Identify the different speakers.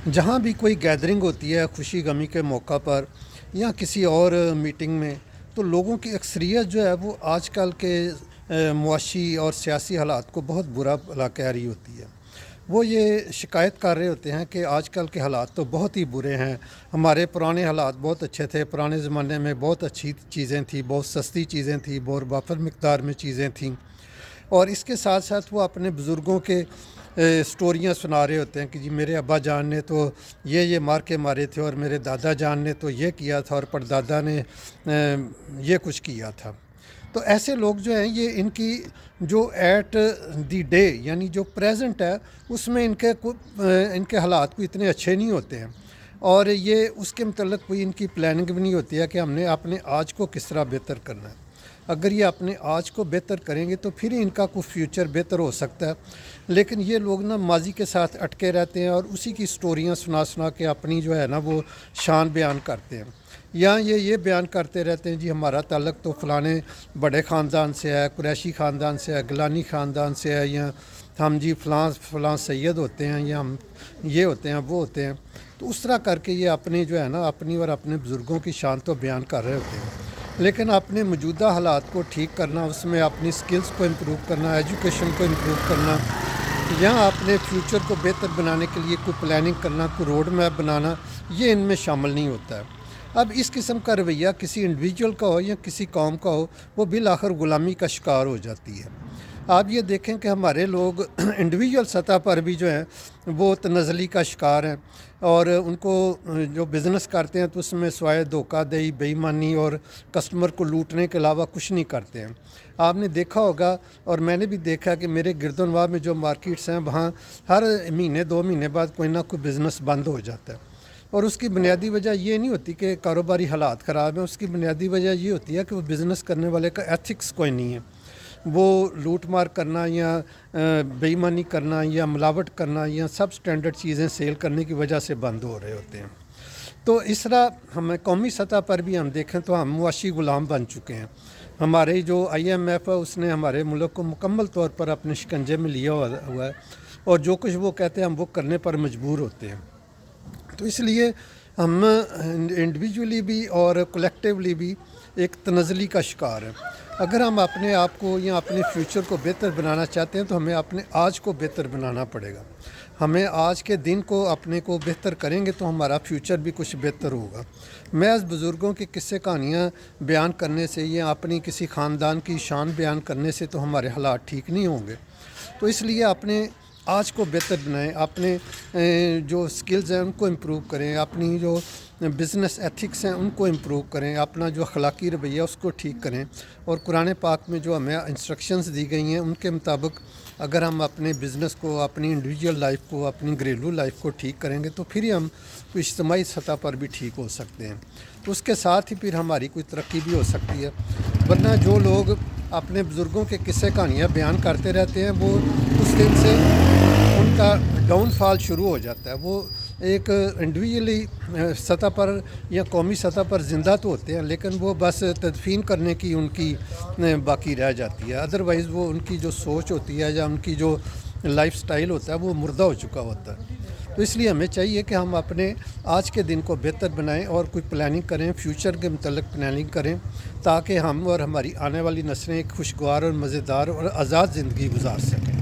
Speaker 1: جہاں بھی کوئی گیدرنگ ہوتی ہے خوشی غمی کے موقع پر یا کسی اور میٹنگ میں، تو لوگوں کی اکثریت جو ہے وہ آج کل کے معاشی اور سیاسی حالات کو بہت برا بھلا کہہ رہی ہوتی ہے۔ وہ یہ شکایت کر رہے ہوتے ہیں کہ آج کل کے حالات تو بہت ہی برے ہیں، ہمارے پرانے حالات بہت اچھے تھے، پرانے زمانے میں بہت اچھی چیزیں تھیں، بہت سستی چیزیں تھیں، بہت وافر مقدار میں چیزیں تھیں۔ اور اس کے ساتھ ساتھ وہ اپنے بزرگوں کے سٹوریاں سنا رہے ہوتے ہیں کہ جی میرے ابا جان نے تو یہ مار کے مارے تھے، اور میرے دادا جان نے تو یہ کیا تھا، اور پردادا نے یہ کچھ کیا تھا۔ تو ایسے لوگ جو ہیں یہ ان کی جو ایٹ دی ڈے یعنی جو پریزنٹ ہے اس میں ان کے حالات کو اتنے اچھے نہیں ہوتے ہیں، اور یہ اس کے متعلق کوئی ان کی پلاننگ بھی نہیں ہوتی ہے کہ ہم نے اپنے آج کو کس طرح بہتر کرنا ہے۔ اگر یہ اپنے آج کو بہتر کریں گے تو پھر ان کا کوئی فیوچر بہتر ہو سکتا ہے، لیکن یہ لوگ نا ماضی کے ساتھ اٹکے رہتے ہیں اور اسی کی سٹوریاں سنا کے اپنی جو ہے نا وہ شان بیان کرتے ہیں، یا یہ بیان کرتے رہتے ہیں جی ہمارا تعلق تو فلانے بڑے خاندان سے ہے، قریشی خاندان سے ہے، گیلانی خاندان سے ہے، یا ہم جی فلاں سید ہوتے ہیں، یا ہم یہ ہوتے ہیں وہ ہوتے ہیں۔ تو اس طرح کر کے یہ اپنی جو ہے نا اپنی اور اپنے بزرگوں کی شان تو بیان کر رہے ہوتے ہیں، لیکن اپنے موجودہ حالات کو ٹھیک کرنا، اس میں اپنی سکلز کو امپروو کرنا، ایجوکیشن کو امپروو کرنا، یا اپنے فیوچر کو بہتر بنانے کے لیے کوئی پلاننگ کرنا، کوئی روڈ میپ بنانا، یہ ان میں شامل نہیں ہوتا ہے۔ اب اس قسم کا رویہ کسی انڈیویجول کا ہو یا کسی قوم کا ہو، وہ بالآخر غلامی کا شکار ہو جاتی ہے۔ آپ یہ دیکھیں کہ ہمارے لوگ انڈیویجول سطح پر بھی جو ہیں وہ تنزلی کا شکار ہیں، اور ان کو جو بزنس کرتے ہیں تو اس میں سوائے دھوکہ دہی، بے ایمانی اور کسٹمر کو لوٹنے کے علاوہ کچھ نہیں کرتے ہیں۔ آپ نے دیکھا ہوگا، اور میں نے بھی دیکھا کہ میرے گرد و نواح میں جو مارکیٹس ہیں وہاں ہر مہینے 2 مہینے بعد کوئی نہ کوئی بزنس بند ہو جاتا ہے، اور اس کی بنیادی وجہ یہ نہیں ہوتی کہ کاروباری حالات خراب ہیں، اس کی بنیادی وجہ یہ ہوتی ہے کہ وہ بزنس کرنے والے کا ایتھکس کوئی نہیں ہے، وہ لوٹ مار کرنا یا بے ایمانی کرنا یا ملاوٹ کرنا یا سب سٹینڈرڈ چیزیں سیل کرنے کی وجہ سے بند ہو رہے ہوتے ہیں۔ تو اس طرح ہمیں قومی سطح پر بھی ہم دیکھیں تو ہم معاشی غلام بن چکے ہیں۔ ہمارے جو IMF ہے اس نے ہمارے ملک کو مکمل طور پر اپنے شکنجے میں لیا ہوا ہے، اور جو کچھ وہ کہتے ہیں ہم وہ کرنے پر مجبور ہوتے ہیں۔ تو اس لیے ہم انڈیویجولی بھی اور کلیکٹیولی بھی ایک تنزلی کا شکار ہیں۔ اگر ہم اپنے آپ کو یا اپنے فیوچر کو بہتر بنانا چاہتے ہیں تو ہمیں اپنے آج کو بہتر بنانا پڑے گا۔ ہمیں آج کے دن کو اپنے کو بہتر کریں گے تو ہمارا فیوچر بھی کچھ بہتر ہوگا۔ محض بزرگوں کی قصے کہانیاں بیان کرنے سے یا اپنی کسی خاندان کی شان بیان کرنے سے تو ہمارے حالات ٹھیک نہیں ہوں گے۔ تو اس لیے اپنے آج کو بہتر بنائیں، اپنے جو سکلز ہیں ان کو امپروو کریں، اپنی جو بزنس ایتھکس ہیں ان کو امپروو کریں، اپنا جو اخلاقی رویہ اس کو ٹھیک کریں، اور قرآن پاک میں جو ہمیں انسٹرکشنز دی گئی ہیں ان کے مطابق اگر ہم اپنے بزنس کو، اپنی انڈیویجول لائف کو، اپنی گھریلو لائف کو ٹھیک کریں گے تو پھر ہی ہم اجتماعی سطح پر بھی ٹھیک ہو سکتے ہیں، تو اس کے ساتھ ہی پھر ہماری کوئی ترقی بھی ہو سکتی ہے۔ ورنہ جو لوگ اپنے بزرگوں کے قصے کہانیاں بیان کرتے رہتے ہیں وہ اس دن سے ان کا ڈاؤن فال شروع ہو جاتا ہے۔ وہ ایک انڈیویجولی سطح پر یا قومی سطح پر زندہ تو ہوتے ہیں، لیکن وہ بس تدفین کرنے کی ان کی باقی رہ جاتی ہے، ادروائز وہ ان کی جو سوچ ہوتی ہے یا ان کی جو لائف سٹائل ہوتا ہے وہ مردہ ہو چکا ہوتا ہے۔ تو اس لیے ہمیں چاہیے کہ ہم اپنے آج کے دن کو بہتر بنائیں اور کوئی پلاننگ کریں، فیوچر کے متعلق پلاننگ کریں، تاکہ ہم اور ہماری آنے والی نسلیں ایک خوشگوار اور مزیدار اور آزاد زندگی گزار سکیں۔